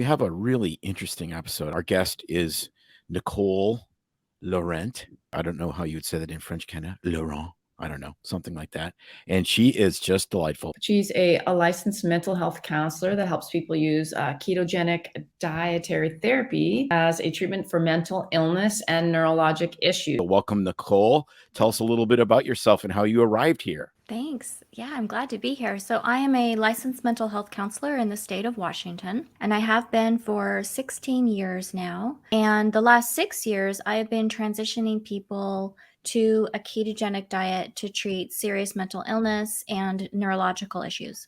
have a really interesting episode. Our guest is Nicole Laurent. I don't know how you would say that in French, Kenna. Laurent. I don't know, something like that. And she is just delightful. She's a licensed mental health counselor that helps people use ketogenic dietary therapy as a treatment for mental illness and neurologic issues. Welcome, Nicole. Tell us a little bit about yourself and how you arrived here. Thanks. Yeah, I'm glad to be here. So I am a licensed mental health counselor in the state of Washington, and I have been for 16 years now. And the last 6 years, I have been transitioning people to a ketogenic diet to treat serious mental illness and neurological issues.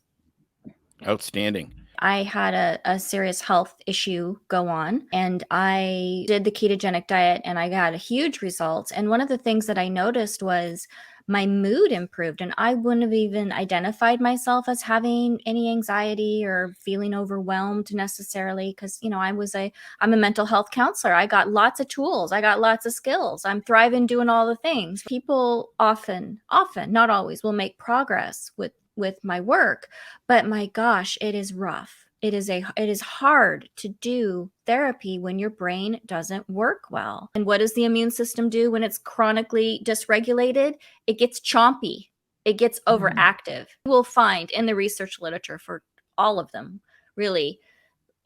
Outstanding. I had a serious health issue go on, and I did the ketogenic diet and I got a huge results. And one of the things that I noticed was my mood improved, and I wouldn't have even identified myself as having any anxiety or feeling overwhelmed necessarily, because I'm a mental health counselor. I got lots of tools, I got lots of skills, I'm thriving doing all the things. People often, not always, will make progress with my work, but my gosh, it is rough. It is hard to do therapy when your brain doesn't work well. And what does the immune system do when it's chronically dysregulated? It gets chompy. It gets overactive. You will find in the research literature for all of them, really,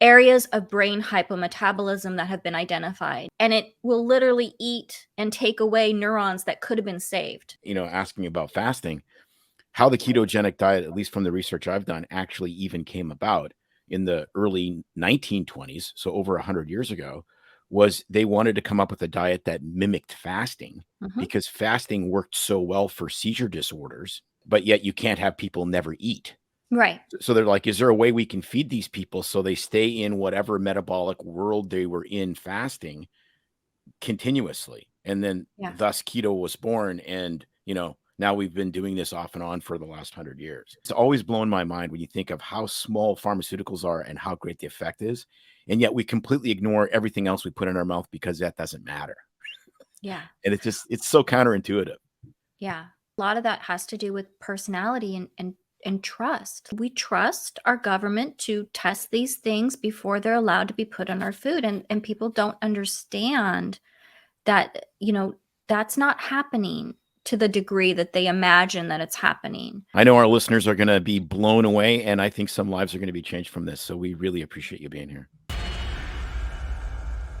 areas of brain hypometabolism that have been identified. And it will literally eat and take away neurons that could have been saved. Asking about fasting, how the ketogenic diet, at least from the research I've done, actually even came about in the early 1920s, so over 100 years ago, was they wanted to come up with a diet that mimicked fasting because fasting worked so well for seizure disorders, but yet you can't have people never eat. Right. So they're like, is there a way we can feed these people so they stay in whatever metabolic world they were in fasting continuously? And then thus keto was born. And, now we've been doing this off and on for the last 100 years. It's always blown my mind when you think of how small pharmaceuticals are and how great the effect is. And yet we completely ignore everything else we put in our mouth because that doesn't matter. Yeah. And it's so counterintuitive. Yeah. A lot of that has to do with personality and trust. We trust our government to test these things before they're allowed to be put on our food. And people don't understand that, that's not happening to the degree that they imagine that it's happening. I know our listeners are going to be blown away, and I think some lives are going to be changed from this. So we really appreciate you being here.